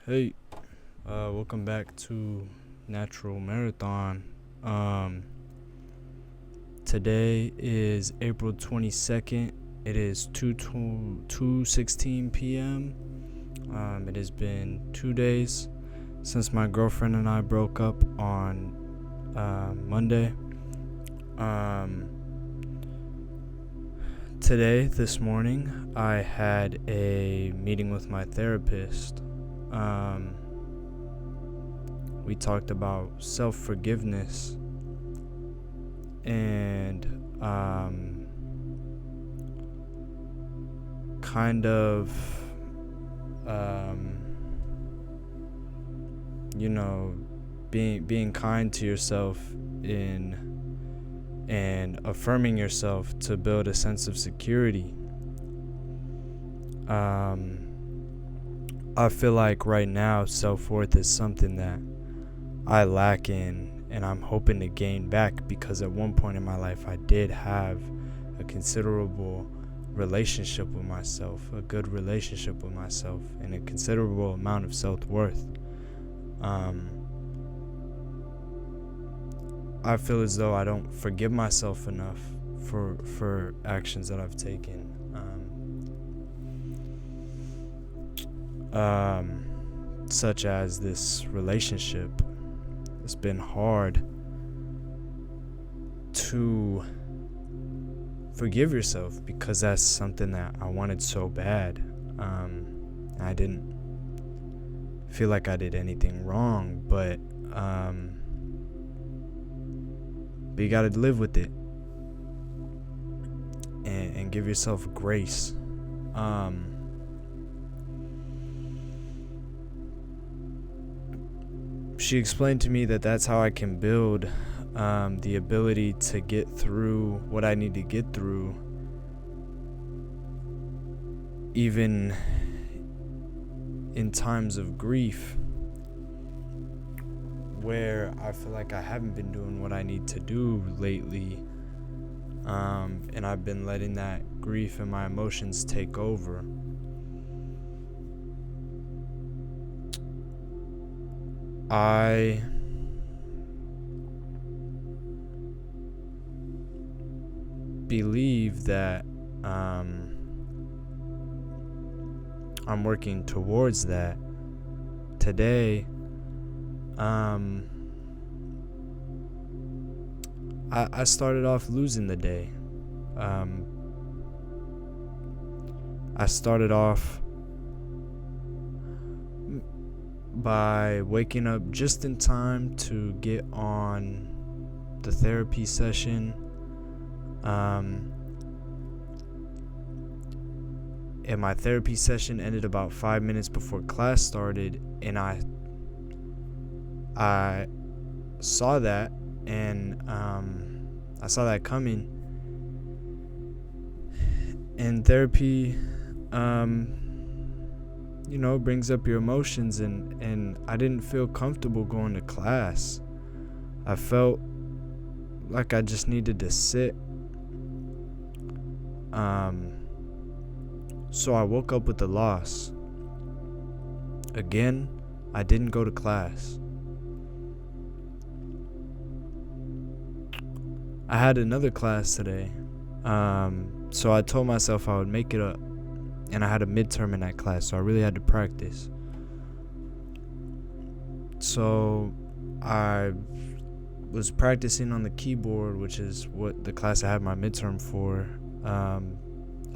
Hey, welcome back to Natural Marathon. Um, Today is April 22nd. It is 2:16 p.m. It has been 2 days since my girlfriend and I broke up on Monday. This morning, I had a meeting with my therapist. We talked about self-forgiveness and kind of being kind to yourself and affirming yourself to build a sense of security. I feel like right now self-worth is something that I lack in, and I'm hoping to gain back, because at one point in my life I did have a considerable relationship with myself, a good relationship with myself, and a considerable amount of self-worth. I feel as though I don't forgive myself enough for actions that I've taken. Such as this relationship. It's been hard to forgive yourself because that's something that I wanted so bad. I didn't feel like I did anything wrong, but you gotta live with it and give yourself grace. She explained to me that that's how I can build the ability to get through what I need to get through, even in times of grief where I feel like I haven't been doing what I need to do lately, and I've been letting that grief and my emotions take over. I believe that I'm working towards that. Today, I started off losing the day. I started off by waking up just in time to get on the therapy session. And my therapy session ended about 5 minutes before class started, and I saw that, and I saw that coming. And therapy brings up your emotions, and I didn't feel comfortable going to class. I felt like I just needed to sit. So I woke up with the loss. Again, I didn't go to class. I had another class today. So I told myself I would make it up. And I had a midterm in that class, so I really had to practice. So I was practicing on the keyboard, which is what the class I had my midterm for. I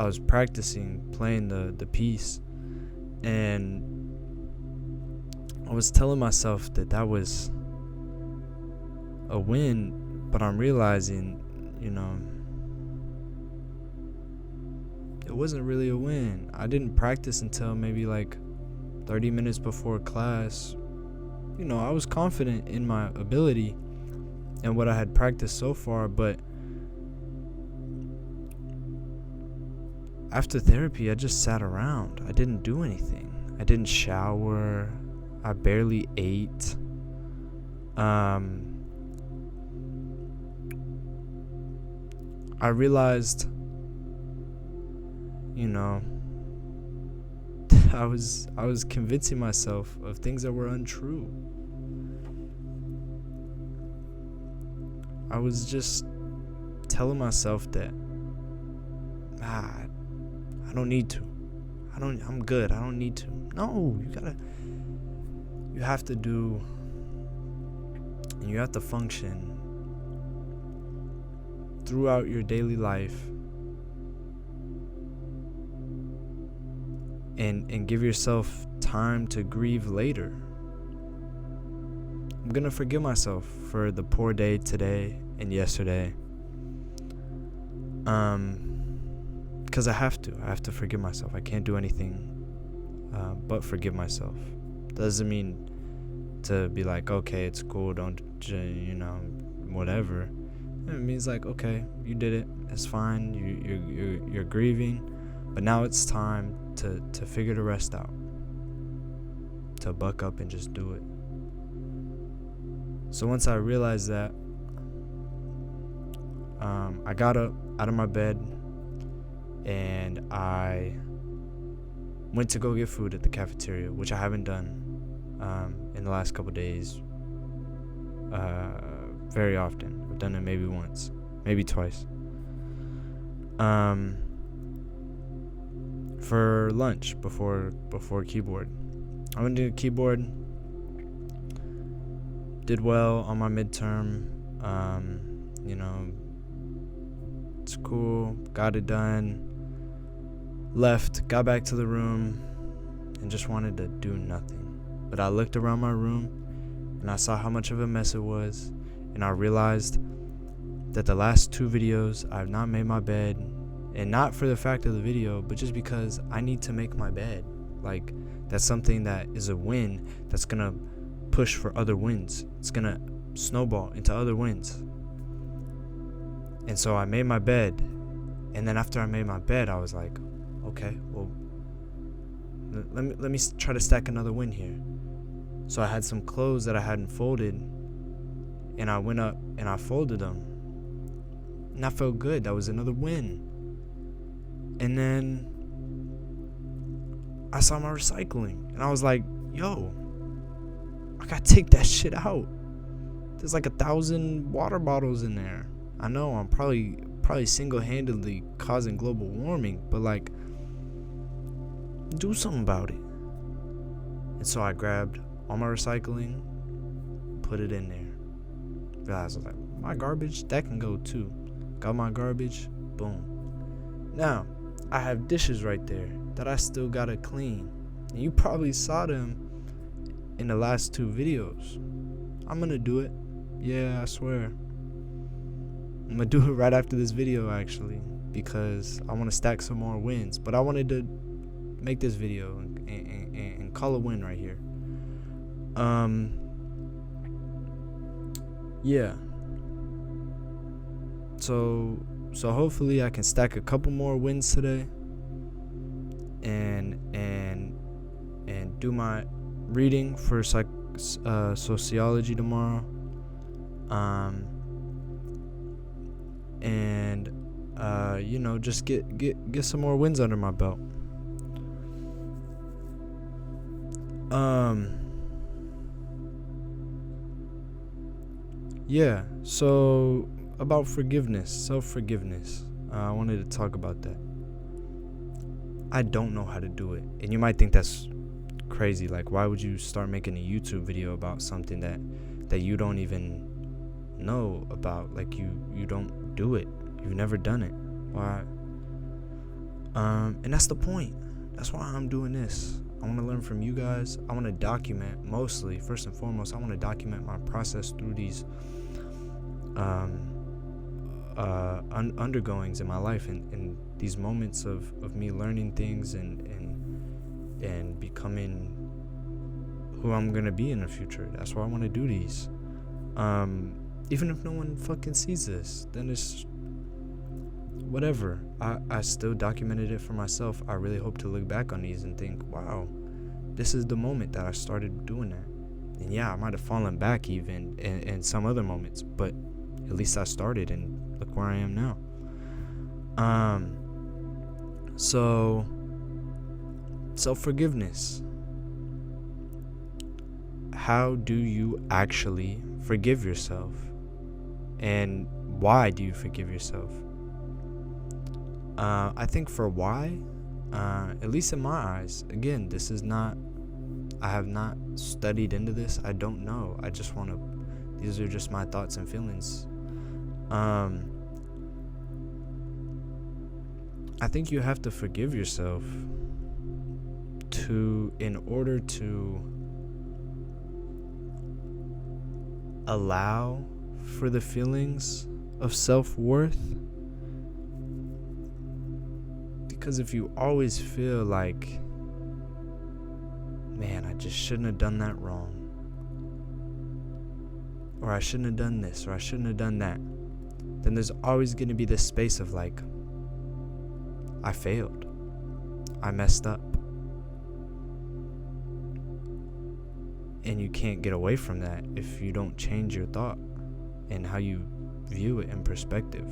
was practicing playing the piece, and I was telling myself that was a win, but I'm realizing, it wasn't really a win. I didn't practice until maybe like 30 minutes before class. I was confident in my ability and what I had practiced so far, but after therapy, I just sat around. I didn't do anything. I didn't shower. I barely ate. I realized, I was convincing myself of things that were untrue. I was just telling myself that I don't need to. I'm good. I don't need to. No, you have to do, and you have to function throughout your daily life and give yourself time to grieve later. I'm gonna forgive myself for the poor day today and yesterday. Because I have to forgive myself. I can't do anything but forgive myself. Doesn't mean to be like, okay, it's cool, don't, whatever. It means like, okay, you did it, it's fine, you're grieving, but now it's time to figure the rest out, to buck up and just do it. So once I realized that, I got up out of my bed and I went to go get food at the cafeteria, which I haven't done in the last couple days very often. I've done it maybe once, maybe twice. For lunch before keyboard. I went to keyboard, did well on my midterm. It's cool, got it done, left, got back to the room, and just wanted to do nothing. But I looked around my room, and I saw how much of a mess it was, and I realized that the last 2 videos, I have not made my bed, and not for the fact of the video, but just because I need to make my bed. Like, that's something that is a win that's gonna push for other wins. It's gonna snowball into other wins. And so I made my bed, and then after I made my bed, I was like, okay, well, let me try to stack another win here. So I had some clothes that I hadn't folded, and I went up and I folded them, and I felt good. That was another win. And then I saw my recycling, and I was like, yo, I gotta take that shit out. There's like 1,000 water bottles in there. I know I'm probably single-handedly causing global warming, but like, do something about it. And so I grabbed all my recycling, put it in there. Realized I was like, my garbage, that can go too. Got my garbage, boom. Now, I have dishes right there that I still gotta clean. And you probably saw them in the last 2 videos. I'm gonna do it. Yeah, I swear. I'm gonna do it right after this video, actually, because I want to stack some more wins. But I wanted to make this video and call a win right here. Yeah. So hopefully I can stack a couple more wins today, and do my reading for sociology tomorrow. Just get some more wins under my belt. Yeah, so about forgiveness, self-forgiveness. I wanted to talk about that. I don't know how to do it. And you might think that's crazy. Like, why would you start making a YouTube video about something that you don't even know about? Like, you don't do it. You've never done it. Why? And that's the point. That's why I'm doing this. I want to learn from you guys. I want to document, mostly, first and foremost, I want to document my process through these undergoings in my life, and these moments of me learning things and becoming who I'm gonna be in the future. That's why I want to do these. Even if no one fucking sees this, then it's whatever. I still documented it for myself. I really hope to look back on these and think, wow, this is the moment that I started doing that. And yeah, I might have fallen back even in some other moments, but at least I started, and look where I am now. So self-forgiveness. How do you actually forgive yourself? And why do you forgive yourself? I think for why, at least in my eyes, again, I have not studied into this. I don't know. These are just my thoughts and feelings. I think you have to forgive yourself in order to allow for the feelings of self-worth. Because if you always feel like, man, I just shouldn't have done that wrong, or I shouldn't have done this, or I shouldn't have done that, then there's always going to be this space of like, I failed, I messed up. And you can't get away from that if you don't change your thought and how you view it in perspective.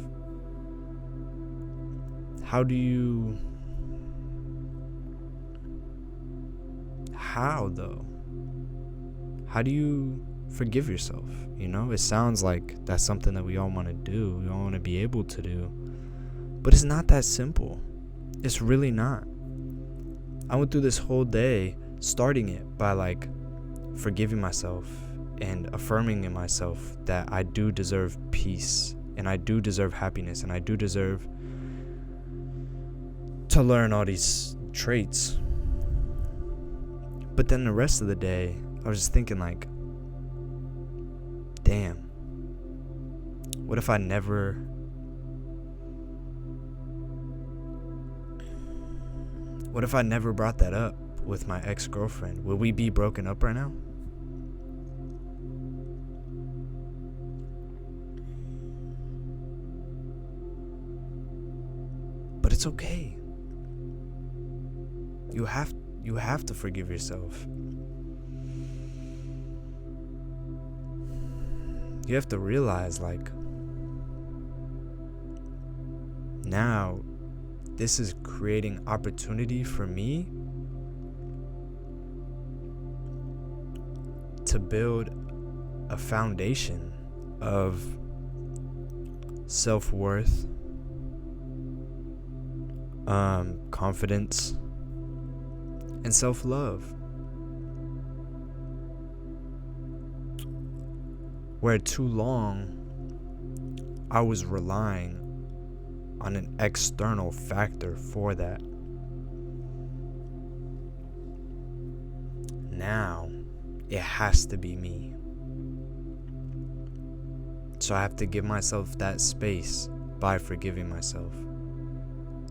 How though? How do you forgive yourself? It sounds like that's something that we all want to do. We all want to be able to do. But it's not that simple. It's really not. I went through this whole day starting it by like forgiving myself and affirming in myself that I do deserve peace, and I do deserve happiness, and I do deserve to learn all these traits. But then the rest of the day, I was just thinking like, damn, what if I never brought that up with my ex-girlfriend? Would we be broken up right now? But it's okay. You have to forgive yourself. You have to realize, like, now this is creating opportunity for me to build a foundation of self-worth, confidence, and self-love. Where too long I was relying on an external factor for that. Now it has to be me. So I have to give myself that space by forgiving myself.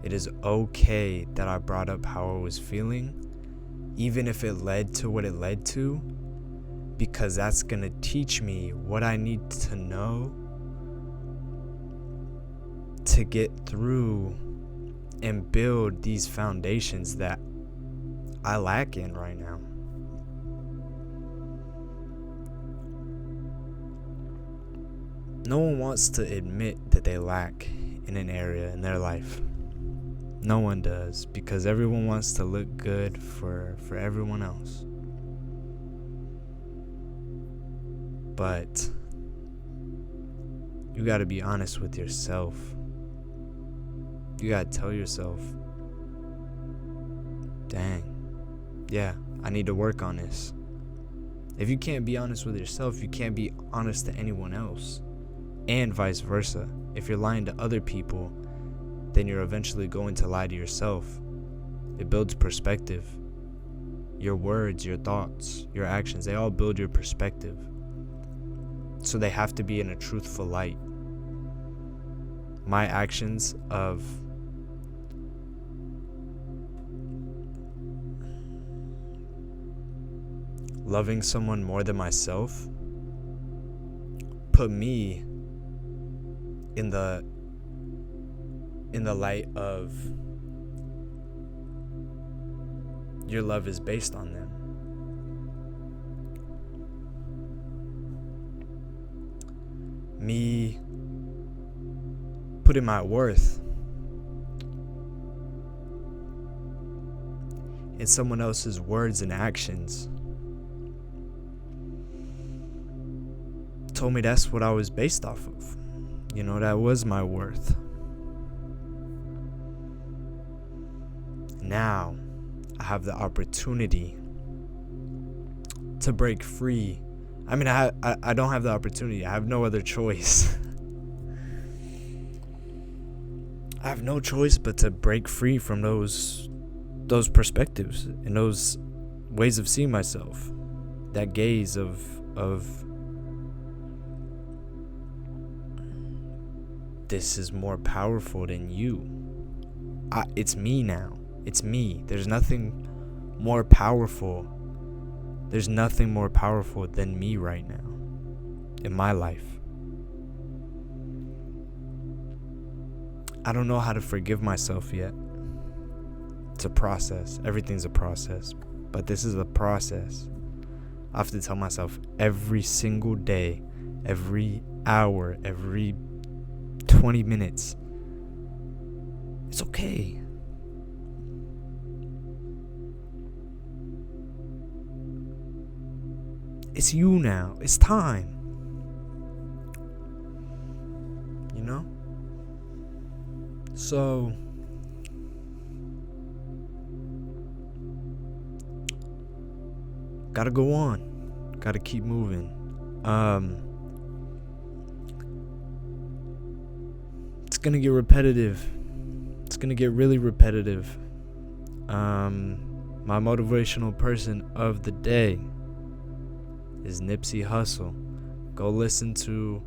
It is okay that I brought up how I was feeling, even if it led to what it led to, because that's going to teach me what I need to know to get through and build these foundations that I lack in right now. No one wants to admit that they lack in an area in their life. No one does, because everyone wants to look good for everyone else. But you gotta be honest with yourself. You gotta tell yourself, dang, yeah, I need to work on this. If you can't be honest with yourself, you can't be honest to anyone else, and vice versa. If you're lying to other people, then you're eventually going to lie to yourself. It builds perspective. Your words, your thoughts, your actions, they all build your perspective. So they have to be in a truthful light. My actions of loving someone more than myself put me in the light of your love is based on them. Me putting my worth in someone else's words and actions told me that's what I was based off of. That was my worth. Now I have the opportunity to break free. I mean, I don't have the opportunity. I have no other choice. I have no choice but to break free from those perspectives and those ways of seeing myself. That gaze of this is more powerful than you. It's me now. It's me. There's nothing more powerful. There's nothing more powerful than me right now in my life. I don't know how to forgive myself yet. It's a process. Everything's a process. But this is a process. I have to tell myself every single day, every hour, every 20 minutes, it's okay. It's you now. It's time. So gotta go on. Gotta keep moving. It's gonna get repetitive. It's gonna get really repetitive. My motivational person of the day is Nipsey Hussle. Go listen to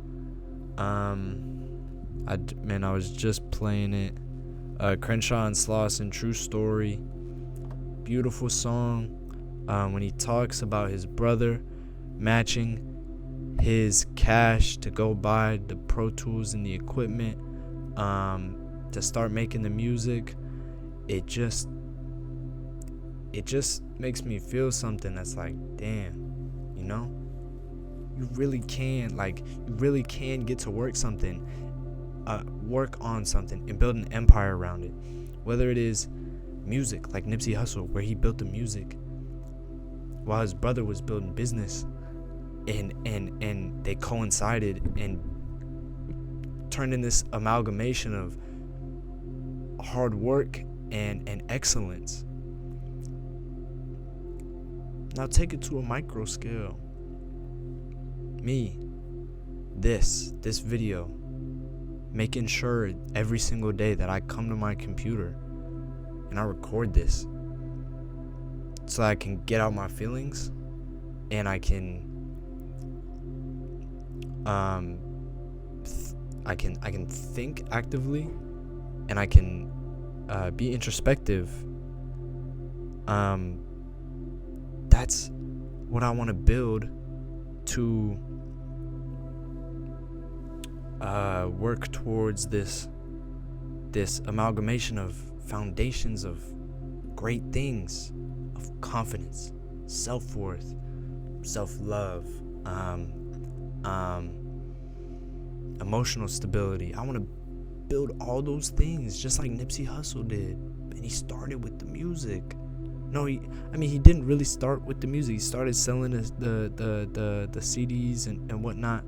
I was just playing it. Crenshaw and Slauson, True Story. Beautiful song. When he talks about his brother matching his cash to go buy the Pro Tools and the equipment to start making the music, it just makes me feel something that's like, damn, you really can get to work on something and build an empire around it. Whether it is music, like Nipsey Hussle, where he built the music while his brother was building business, and they coincided and turned in this amalgamation of hard work and excellence. Now take it to a micro scale. Me, this video, making sure every single day that I come to my computer and I record this so I can get out my feelings and I can I can think actively and I can be introspective. That's what I want to build to work towards this amalgamation of foundations of great things, of confidence, self-worth, self-love, emotional stability. I want to build all those things just like Nipsey Hussle did, and he started with the music. No, he didn't really start with the music. He started selling the CDs and whatnot.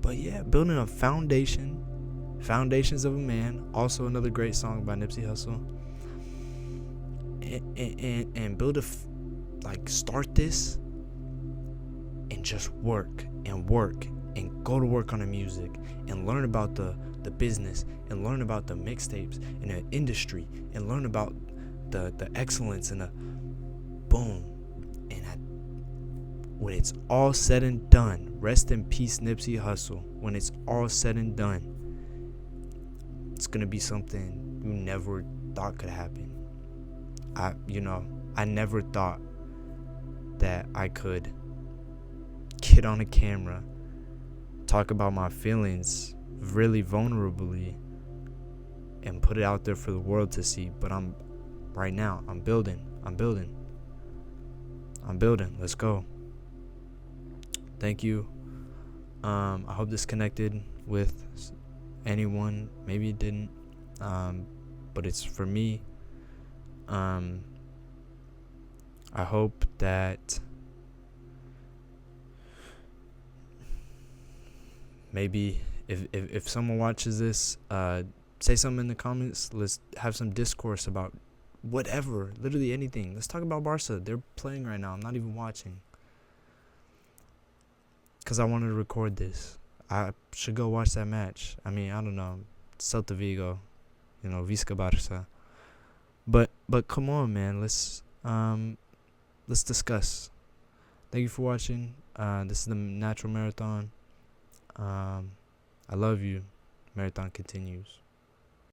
But yeah, building a Foundations of a Man, also another great song by Nipsey Hussle. And build start this and just work and go to work on the music and learn about the business and learn about the mixtapes and the industry and learn about the excellence and the boom. And when it's all said and done, rest in peace Nipsey Hussle, when it's all said and done, it's gonna be something you never thought could happen. I never thought that I could get on a camera, talk about my feelings really vulnerably, and put it out there for the world to see. But I'm building. Let's go. Thank you. I hope this connected with anyone. Maybe it didn't. but it's for me. I hope that maybe if someone watches this, say something in the comments. Let's have some discourse about whatever, literally anything. Let's talk about Barca. They're playing right now. I'm not even watching because I wanted to record this. I should go watch that match. I mean, I don't know, Celta Vigo, Visca Barca. But come on, man. Let's discuss. Thank you for watching. This is the Natural Marathon. I love you. Marathon continues.